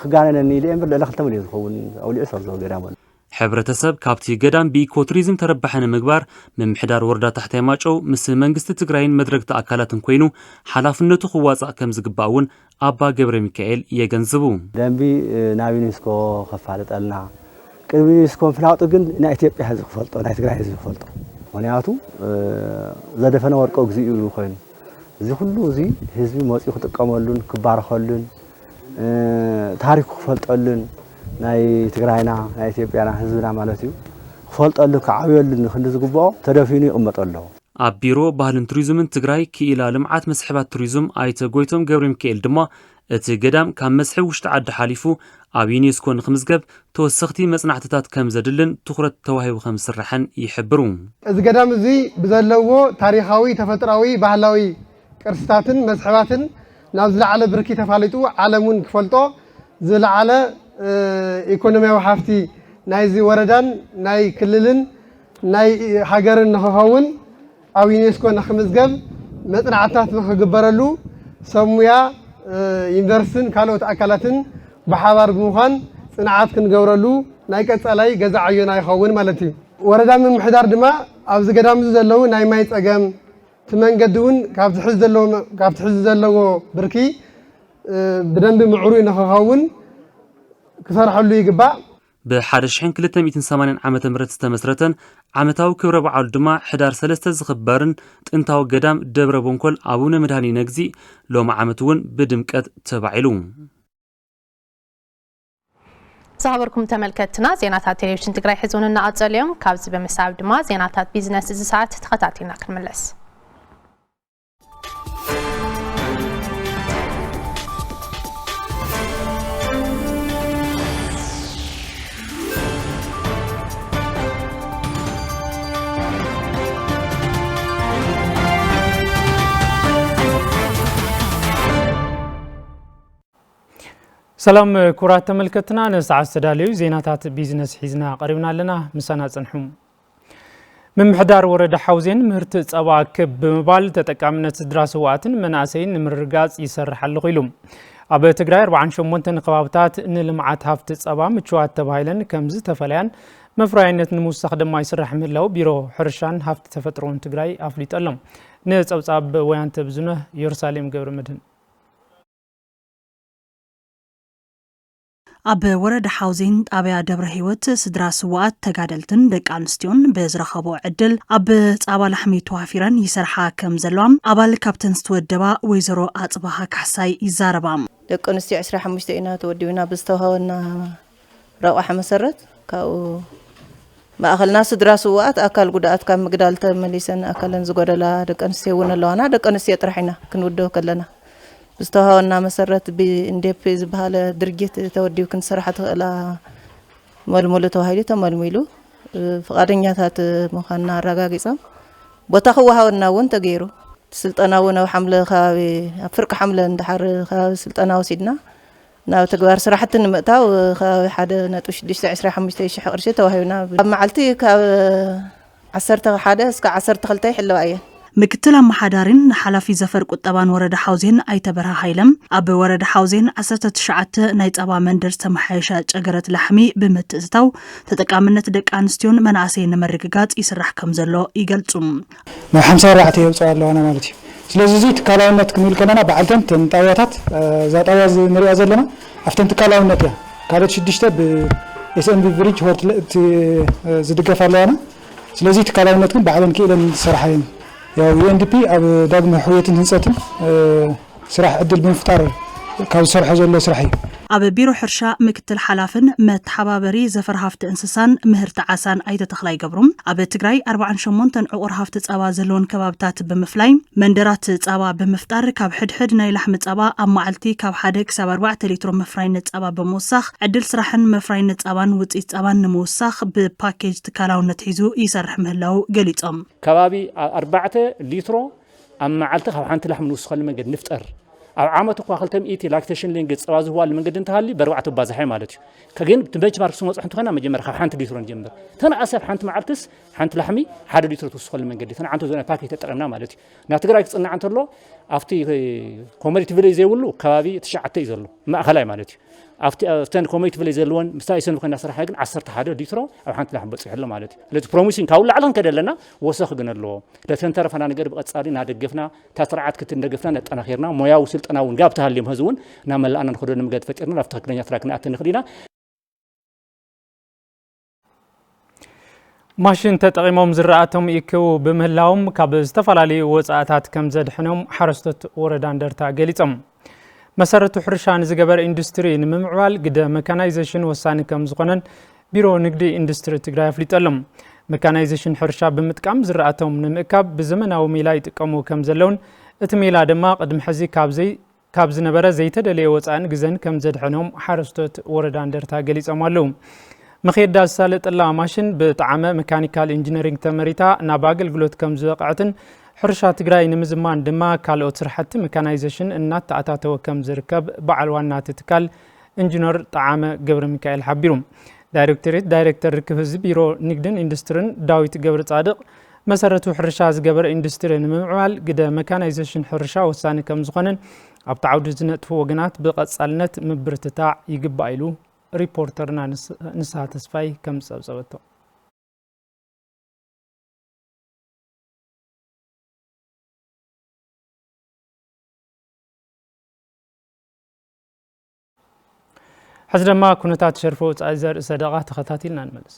ክጋነነኒ ኢለ እምበር ልዕሊ 2 ሚልዮን ዝኸውን ኣውሊዕ ሰብ ዘው ገዳም ኣሎ ሕብረተሰብ ካብቲ ገዳም ብኢኮ ቱሪዝም ተረባሕን ምግባር መምሕዳር ወረዳ ታሕታይ ማጨው ምስ መንግስቲ ትግራይን መድረክ ተኣካላትን ኮይኑ ሓላፍነቱ ክዋጻእ ከም ዝግባእውን አባ ገብረ ሚካኤል የገንዝቡ ደንቢ ናብ ዩኔስኮ ከፋልጠልና ቅድሚ ዩኔስኮ ፍላውጥ ግን ናይ ኢትዮጵያ ህዝቢ ክፈልጦ ናይ ትግራይ ህዝቢ ክፈልጦ ምክንያቱ ዘደፈነ ወርቆግዚኡ ኮይኑ እዚ ኩሉ እዚ ህዝቢ መጽኡ ክጥቀመሉን ክባረኸሉን ታሪክ ክፈልጠሉን ናይ ትግራይና ናይ ኢትዮጵያና ህዝብና ማለት እዩ ክፈልጠሉ ከዓብየሉን ክንዲ ዝግብኦ ተደፊኑ ይቕመጠሉ ኣብ ቢሮ ባህልን ቱሪዝምን ትግራይ ክኢላ ልምዓት መስሕባት ቱሪዝም ኣይተ ጎይቶም ገብረ ሚካኤል ድማ እቲ ገዳም ካብ መስሕብ ውሽጢ ዓዲ ሓሊፉ ኣብ ዩኔስኮ ንኽምዝገብ ተወሰኽቲ መጽናዕትታት ከም ዘድልን ትኹረት ተዋሂቡ ከም ዝስራሕን ይሕብሩ እዚ ገዳም እዚ ብዘለዎ ታሪኻዊ ተፈጥራዊ ባህላዊ ቅርስታትን መስሕባትን ናብ ዝለዓለ ብርኪ ተፋሊጡ ዓለሙን ክፈልጦ ዝለዓለ ኢኮኖሚያዊ ሃፍቲ ናይዚ ወረዳን ናይ ክልልን ናይ ሃገርን ንኽኸውን ኣብ ዩኔስኮ ንኽምዝገብ መጽናዕትታት ንኽግበረሉ ሰሙያ ዩኒቨርሲቲን ካልኦት ኣካላትን ብሓባር ብምዃን ጽንዓት ክንገብረሉ ናይ ቀጻላይ ገዛ ዕዮና ይኸውን ማለት እዩ ወረዳ ምምሕዳር ድማ ኣብዚ ገዳም ዘለው ናይ ማይ ጸገም ትመንገዲ እውን ካብቲ ሕዚ ዘለዎ ብርኪ ብደንቢ ምዕሩይ ንኽኸውን ክሰርሐሉ ይግባእ ብ1280 ዓመተ ምህረት ዝተመስረተን ዓመታዊ ክብረ በዓሉ ድማ ሕዳር 3 ዝኽበርን ጥንታዊ ገዳም ደብረ ቦንኮል አቡነ መድሃኒ ነግዚ ሎማ ዓመት እውን ብድምቀት ተባዒሉ صحابركم تملكتنا زيناتات تلفزيون تግራይ ሕዙንና ኣጸልዮም ካብዚ በመሳብ ድማ زيناتات ቢዝነስ እዚ ሰዓት ተኸታቲልና ክንመለስ سلام كرات تملكتنا نسعى استداليو زيناتات بيزنس حيزنا قريبنا لنا مسانا صنحوم ممحدار ورد حوزين مهرت صبا كب بمبال تتقامنت دراسواتن مناسين مرغاص يسرح لغيلوم اب تግራይ 48 ንقባብታት ንልምዓት ሃፍቲ صبا ምቹዋት ተባሂለን ከምዝ ተፈለያን መፍራይነት ንሙሳኽ ደማ ይስራሕ ምህላው ቢሮ ሕርሻን ሃፍቲ ተፈጥሮን ትግራይ ኣፍሊጠሎም ንጸብጻብ ወያንተ ብዙነ ኢየሩሳሌም ገብረ መድህን ኣብ ወረዳ ሓውዜን ጣብያ ደብረ ህይወት ስድራ ስዋኣት ተጋደልትን ደቂ ኣንስትዮን ብዝረኸቦ ዕድል ኣብ ጻባ ላሕሚ ተዋፊረን ይሰርሓ ከም ዘለዋም ኣባል ካብተን ዝተወደባ ወይዘሮ ኣጽባሃ ካሕሳይ ይዛረባ። ደቂ ኣንስትዮ 15 ኢና ተወዲብና ብዝተዋሃበና ረቕሓ መሰረት ካብኡ ማእኸልና ስድራ ስዋኣት ኣካል ጉድኣት ካብ ምግዳል ተመሊሰን ኣካለን ዝጎደላ ደቂ ኣንስትዮ እውን ኣለዋና ደቂ ኣንስትዮ ጥራሕና ክንውድብ ከለና ብዝተዋሃበና መሰረት ብኢንዴፕ ዝበሃለ ድርጅት ተወዲብ ክንሰርሓ ትኽእላ መልሙሉ ተባሂሉ ተመልሚሉ ፍቃደኛታት ምዃንና ኣረጋጊፆም ቦታ ክወሃበና እውን ተገይሩ ስልጠና እውን ኣብ ሓምለ ከባቢ ኣብ ፍርቂ ሓምለ እንዳሓር ከባቢ ስልጠና ወሲድና ናብ ተግባር ስራሕቲ ንምእታው ከባቢ 1.625,000 ቅርሺ ተዋሂብና ኣብ መዓልቲ ካብ 11 እስካብ 12 ይሕለዋ እየን። ምክትል ኣመሓዳሪን ሓላፊ ዘፈር ቁጠባን ወረዳ ሓውዜን ኣይተበርሃ ሃይለም ኣብ ወረዳ ሓውዜን 19 ናይ ጸባ መንደር ዝተመሓየሸ ጨገረት ላሕሚ ብምትእትታው ተጠቃምነት ደቂ ኣንስትዮን መናእሰይ ንምርግጋጽ ይስራሕ ከም ዘሎ ይገልጹ። ናብ 54 የውፅኡ ኣለዋና ማለት እዩ። ስለዚ እዚ ትካላውነት ክንብል ከለና በዓልተን ተንጣዋታት ዛጣዋ ንሪኣ ዘለና ኣብተን ትካላውነት እያ ካልኦት 6 ብኤስኤንቢ ብሪጅ ሆርት ዝድገፍ ኣለዋና። ስለዚ ትካላውነት ግን ባዕለን ክኢለን ዝሰርሓ እየን። ያው ዩኤንዲፒ ኣብ ዳግመ ሕውየትን ህንፀትን ስራሕ ዕድል ብምፍጣር ካብ ዝሰርሖ ዘሎ ስራሕ እዩ። ኣብ ቢሮ ሕርሻ ምክትል ሓላፍን መተሓባበሪ ዘፈር ሃፍቲ እንስሳን ምህርቲ ዓሳን ኣይተተኽላይ ገብሩም ኣብ ትግራይ 48 ዕቁር ሃፍቲ ጸባ ዘለዎን ከባብታት ብምፍላይ መንደራት ጸባ ብምፍጣር ካብ ሕድሕድ ናይ ላሕሚ ጸባ ኣብ መዓልቲ ካብ 1 ክሳብ 4 ሊትሮ መፍራይነት ጸባ ብምውሳኽ ዕድል ስራሕን መፍራይነት ጸባን ውፅኢት ጸባን ንምውሳኽ ብፓኬጅ ትካላውነት ሒዙ ይሰርሕ ምህላው ገሊጾም ከባቢ 4 ሊትሮ ኣብ መዓልቲ ካብ ሓንቲ ላሕሚ ንውስኸሉ መንገዲ ንፍጠር ኣብ ዓመት እኳ 200 ላክቴሽን ሊንክ ጸባ ዝህዋሉ መንገዲ እንተሃሊ በርባዕቱ ባዛሓይ ማለት እዩ። ከግን ቤንችማርክ ስንወፅሕ እንተኾና መጀመርያ ካብ 1 ሊትሮ ንጀምር ተናእሰብ ሓንቲ መዓልትስ ሓንቲ ላሕሚ 1 ሊትሮ ትውስኸሉ መንገዲ ተናዓንቶ ዘና ፓኬጅ ተጠቒምና ማለት እዩ። ናብ ትግራይ ክጽንዕ እንተሎ ኣብቲ ኮሚኒቲ ቪሌጅ ዘይብሉ ከባቢ 9 እዩ ዘሎ ማእኸላይ ማለት እዩ። ኣብተን ኮሚኒቲ ቪሌጅ ዘለዎን ምስታይ ሰንብ ኮይና ስራሕ ግን 11 ሊትሮ ኣብ ሓንቲ ላሕሚ በፂሑ ኣሎ ማለት እዩ። ስለዚ ፕሮሚሲንግ ካብ ላዕለን ከደለና ወሰኽ ግን ኣለዎ ለተንተረፈና ነገር ብቐጻሊ ናደገፍና ታስርዓት ክትንደገፍና ነጠናኺርና ሞያዊ ስልጠና እውን ጋብ ተሃልዮም ህዝቡን ናብ መላእና ንኸዶ ንምገድ ፈጢርና ናብ ትክክለኛ ትራክ ንኣትን ንኽእል ኢና። ማሽን ተጠቂሞም ዝራእቶም ይክቡ ብምህላዎም ካብ ዝተፈላለዩ ወጻእታት ከም ዘድሕኖም ሓረስቶት ወረዳ እንደርታ ገሊጾም መሰረቱ ሕርሻ ንዝገበረ ኢንዱስትሪ ንምምዕባል ግደ መካናይዜሽን ወሳኒ ከም ዝኾነን ቢሮ ንግዲ ኢንዱስትሪ ትግራይ ኣፍሊጦሎም መካናይዜሽን ሕርሻ ብምጥቃም ዝራእቶም ንምእካብ ብዘመናዊ ሜላ ይጥቀሙ ከም ዘለውን እቲ ሜላ ድማ ቅድሚ ሕዚ ካብ ዝነበረ ዘይተደለየ ወፃእን ግዘን ከም ዘድሕኖም ሓረስቶት ወረዳ እንደርታ ገሊጾም ኣለዉ። መኼዳ ዝሳለጠላ ማሽን ብጣዕመ ሜካኒካል ኢንጂነሪንግ ተመሪታ ናብ ኣገልግሎት ከም ዝበቕዐትን ሕርሻ ትግራይ ንምዝማን ድማ ካልኦት ስራሕቲ ሜካናይዜሽን እናተኣታተወ ከም ዝርከብ በዓል ዋና ትካል ኢንጂነር ጣዕመ ገብረ ሚካኤል ሓቢሩ። ዳይሬክተር ርክብ ህዝቢ ቢሮ ንግድን ኢንዱስትሪን ዳዊት ገብረ ጻድቕ መሰረቱ ሕርሻ ዝገበረ ኢንዱስትሪ ንምምዕባል ግደ ሜካናይዜሽን ሕርሻ ወሳኒ ከም ዝኾነን ኣብቲ ዓውዲ ዝነጥፉ ወገናት ብቐጻልነት ምብርትታዕ ይግባእ ኢሉ ሪፖርተርና ንስሓ ተስፋይ ከም ዝጸብጸበቶ ሕዚ ድማ ኩነታት ሸርፎ ወጻኢ ዘርኢ ሰደቓ ተኸታቲልና ንመለስ።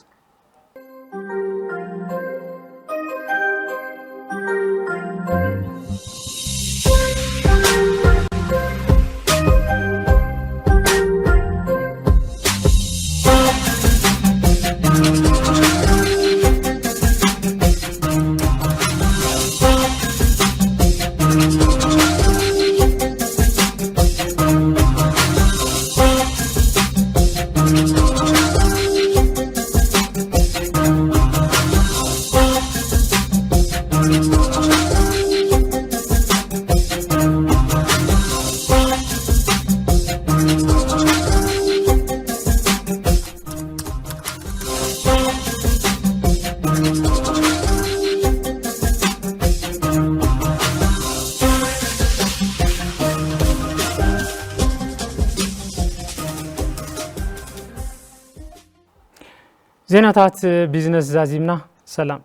ዜናታት ቢዝነስ ዛዚምና ሰላም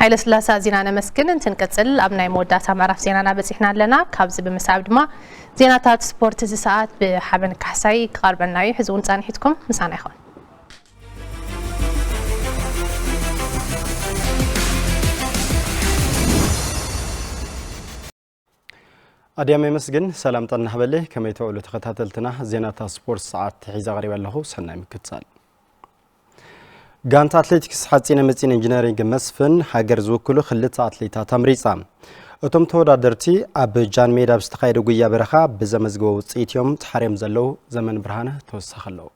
حيل سلاسة زينانا مسكن تنقتل أبناء مودات معرف زينانا بسيحنا لنا كابز بمساعد ما زيناتات سبورت زي ساعات بحبن كحساي قاربنا يحزون تانيحتكم مسانا يخون أديم مسجن سلام تنهبله كما يتقول تختاتلتنا زينات سبورت ساعات حيزا غريبا له سنة مكتسال غانت أتليتكس حاتينا متين إنجنيرينج مسفن حاجر زوكلو خلت أتليتا تمريصا أتم تودا درتي أب جان ميدا بستخير وقيا برخا بزمزقو تسيتيوم تحريم زلو زمن برهانه توسخلو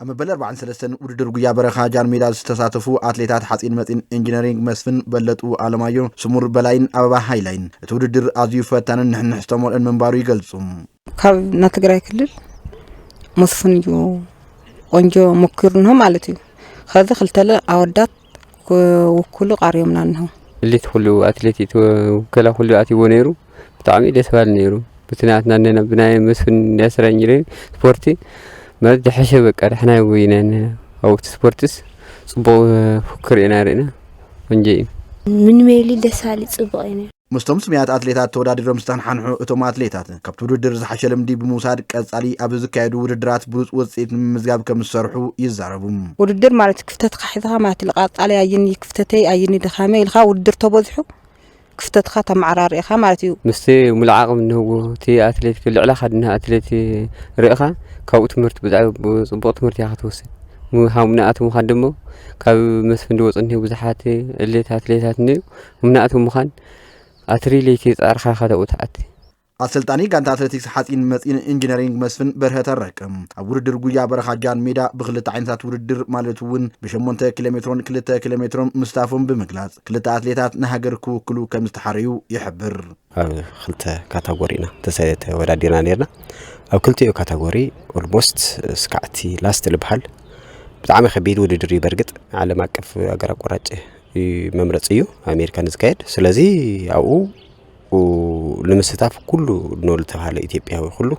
أما بلر بعد سلسلة ودر قيا برخا جان ميدا استساتفو أتليتات حاتين متين إنجنيرينج مسفن بلتو علمايو سمور بلاين أبا هايلاين تودر أزيو فتانا نحن نحتمل المنبارو يقلصم كاب نتقرأ كلل مسفن جو وانجو مكرنهم مالتي هذا خلتله أودات وكله قاريوم نانهم اللي تخلوا أتلتي وكلا خلوا أتي ونيرو بتعمي لسفال نيرو بتناعتنا أننا بناي مسفن ناسر نيرين سبورتي ما بدي حشبك رحنا ويننا أو سبورتس صبوا فكرنا رينا ونجي من ميلي دسالي صبقينا مستمس مئات أتليتات تودادرهم استنحنحو اتوم أتليتات كابتو ودر زحشلم دي بموساد كازالي أبزو كايدو ودرات بروس وزيت مزقاب كمسرحو يزعربهم ودر مالت كفتت خحيثها مالت القاط علي أيني كفتتي أيني دخامي الخا ودر تبوضحو كفتت خاتم عراري خا مالتيو مستي ملعاقم انه تي أتليت كل علا خدنا أتليتي رئخا كاو تمرت بدعو بصبوط تمرت ياخد وسي مو هاومنااتهم خدمو كاو مسفن دوز انه بزحاتي اللي تاتليتاتني ومنااتهم خان أتريليتي أرخا خذ وتعتي السلطاني كانت أتلتيكس حاتين مسين إنجنيرينج مسفن برهة الرقم أوردر قويا برخا جان ميدا بغلط عينات وردر مالتون بشمونتا كيلومترون كلتا كيلومترون مستافون بمقلاص كلتا أتليتات نهاجر كلو كمستحريو يحبر خلتا كاتاغورينا تسايت ودادينا نيرنا أو كلتي كاتاغوري أولموست سكعتي لاست البحال بتعامل خبير ودري برقت على ما كف أقرأ قراجه ممرصيو أمريكان زكايد سلازي أو ولمستاف كله نول تبع إثيوبيا كله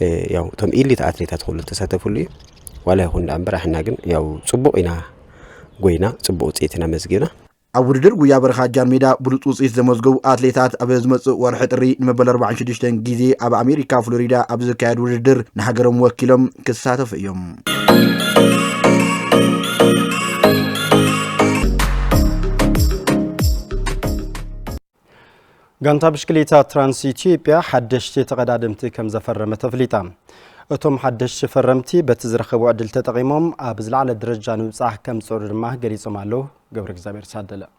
ياو تم إلي تأثيرات كله تساتفوا لي ولا هون أمبر إحنا جن ياو صبوئنا قوينا صبوء تيتنا مزجنا أوردر قويا برخا جان ميدا بلوتوس إذا مزجو أتليتات أبزمت ورحت الري نمبر 24 جيزي أب أمريكا فلوريدا أبز كاد وردر نهجرهم وكلهم كساتف يوم غانتا بشكليتا ترانس إثيوبيا حدشتي تقدادمتي كم زفرمة تفليتا أتم حدش فرمتي بتزرخوا عدل تتقيمهم أبزل على الدرجة نوصح كم صور ما قريصو معلو قبرك زابير سادلا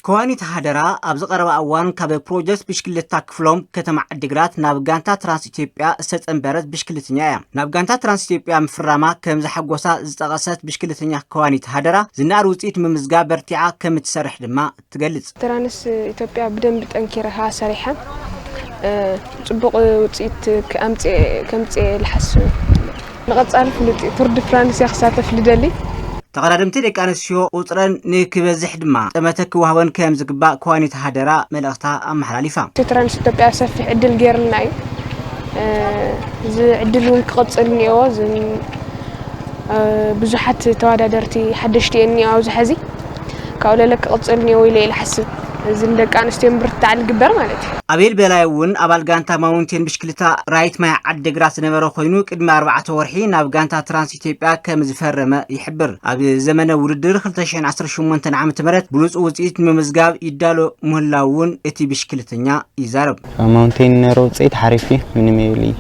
كواني تحدرا أبز قربا أوان كاب بروجيكت بشكلتا كفلوم كتمع الدقرات نابغانتا ترانس إثيوبيا ست أمبرت بشكلتنيا نابغانتا ترانس إثيوبيا مفراما كم زحقوسا زتغسات بشكلتنيا كواني تحدرا زنار وزيت ممزقا برتعا كم تسرح لما تقلص ترانس إثيوبيا بدن بتنكرها صريحة صبق وزيت كمتي الحسو نغطس فلتي تورد فرانس يخساتف لدلي تقررمتي ديك أنسيو وطرن نكبزح دما تمتك وهون كام زقبا كواني تحدرا ملغتا أم حلاليفا ترانس إثيوبيا سفح عدل غيرلناي زي عدلون كقصلني أو زي بزحت توادرتي حدشتي إني أو زحزي كأولا لك قصلني ويلي الحسب زندك أنستيم برتع الجبر مالتي أبيل بلايون أبال جانتا ماونتين بشكلتا رايت ما عد جراس نمرة خينوك إدما 4 ورحين أب جانتا ترانس إثيوبيا كمزفرمة يحبر أبي زمن وردر خلتشين 10 شمون تنعم تمرت بلوز وزيت ممزجاب يدالو مهلاون إتي بشكلتنيا يزارب ماونتين روت زيت حريفي من ميلي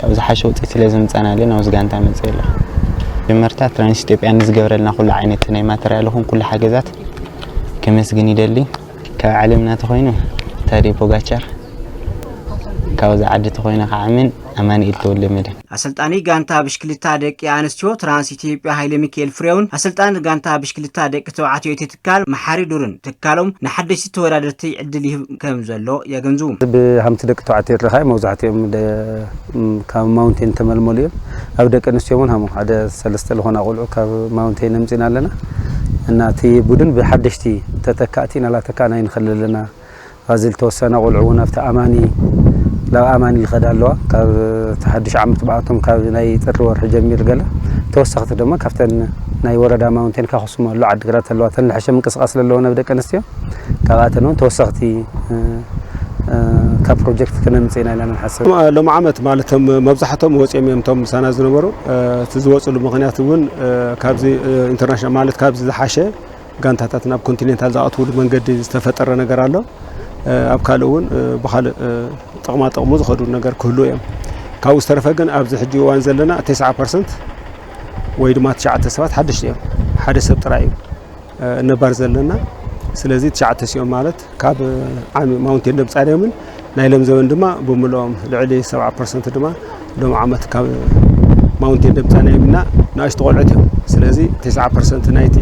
أو زحشو زيت لازم تسأنا لنا وز جانتا مزيلا بمرتا ترانس إثيوبيا نزجبر لنا كل عينتنا ما ترى لهم كل حاجة ذات كمسجني دلي كعلمنا تخوينه تاري بوغاتشر كاوز عدت تخوينه كعمن أمان إلتولي مدن أسلطاني غانتا بشكلتا ديك يانستيو ترانس إثيوبيا هايلي ميكيل فريون أسلطان غانتا بشكلتا ديك توعاتيو تتكال محاري دورن تكالهم نحدثي تورادرتي عدلي كم زلو يغنزوم بهمت ديك توعاتيو لخاي موزعتيهم كام ماونتين تملموليو أو ديك أنستيوون هم هذا سلسل هنا قولوا كام ماونتين نمزينا لنا الناتي بدون بحدشتي تتكاتين لا تكانا ينخلل لنا غازل توسنا قلعونا في أماني لا أماني الخدالوا كاب تحدش عمت بعضهم كاب ناي تروح جميل قال توسخت دما كفتن ناي وردا ماونتين كخصم له عد قرات اللوا تن حشم قصقاس للو نبدا كنستيو كغاتنون توسختي كبروجكت كنا نسينا لنا نحسب لو عمت مالتهم مبزحتهم وصيم يمتهم سنه زنبرو تزوصلو مخنيات ون كابزي انترناشونال مالت كابزي زحاشه غانتاتاتنا بكونتيننتال زااتو منقد استفطر ነገር አለው አብካለውን በخال ጥቅማ ጥቅሙ ዝኸዱ ነገር ኩሉ እዮም ካብኡ ዝተረፈ ግን ኣብዚ ሕጂ ዋን ዘለና 9% ወይ ድማ 9 ሰባት ሓድሽ እዮም ሓደ ሰብ ጥራይ ነባር ዘለና ስለዚ 9 ሲኦም ማለት ካብ ዓሚ ማውንቴን ደብጻሪዮምን ናይ ለም ዘበን ድማ ብምሎም ልዕሊ 7% ድማ ሎም ዓመት ካብ ማውንቴን ደብጻናይምና ናሽቶ ቆልዕት እዮም ስለዚ 9% ናይቲ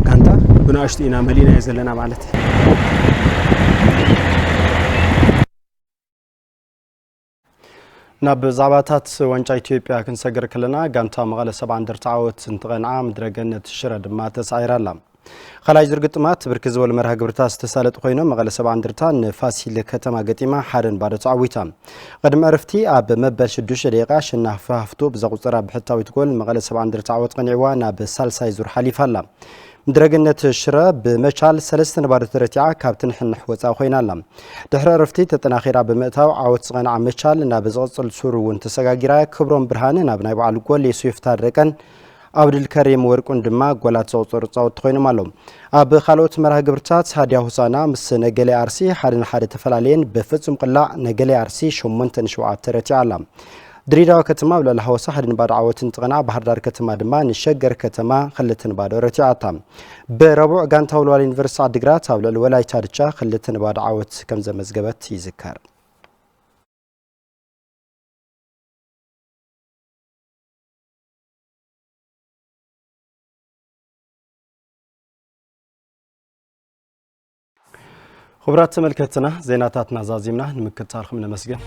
ጋንታ ብናሽቶ ኢና መሊና ዘለና ማለት ናብ ዛባታት ዋንጫ ኢትዮጵያ ክንሰገር ከለና ጋንታ መቐለ 70 እንደርታ ዓወት እንትቀንዓ ምድረገነት ሽረ ድማ ተሳይራላ خلاج درقطمات برك زول مرها قبرتا استسالت خوينو مغل 70 እንደርታ ንፋሲል ከተማ ገጢማ ሓደን ባዶ ተዓዊታ قدم عرفتي اب مبل 6 دقيقه شناففتو بزقصرا بحتاويت جول مغل 70 እንደርታ ዓወት ቀንዕዋ ናብ ሳልሳይ ዙር ሓሊፋላ مدرجنة الشرا بمشال سلسلة بارد رتيعة كابتن حنح وزاو خينالا دحر رفتي تتناخيرا بمئتاو عاود صغنع مشال نابزغط السور وانتساقا كبرون برهان نابنايب على القول يسويفتار ركن عبد الكريم وركون دما قولات صوتور صوت خوينو مالو اب خالوت مرها قبرتات هاديا حسانا مس نقلي ارسي حارن حارة تفلالين بفزم قلاع نقلي ارسي شمونتن شوعات رتيعالا دريداو كتما ولا الهوسه حدن بعد عوتن تقنا بحر دار كتما دما نشجر كتما خلتن بعد رتيعتا بربع غانتا ولوال يونيفرسيتي عدغرات ولا الولايتا دچا خلتن بعد عوت كم زمزغبت يذكر خبرات تملكتنا زيناتاتنا زازيمنا نمكتالكم نمسجن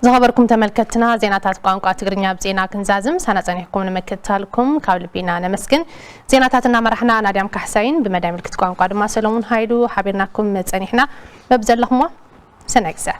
زخبركم تملكتنا زيناتات قانقا تغرينيا بزينا كنزازم سنصنيحكم نمكتالكم كاولبينا نمسكن زيناتاتنا مرحنا ناديام كحسين بمدام ملكت قانقا دما سلامون هايدو حبيرناكم مصنيحنا ببزلهما سنكسا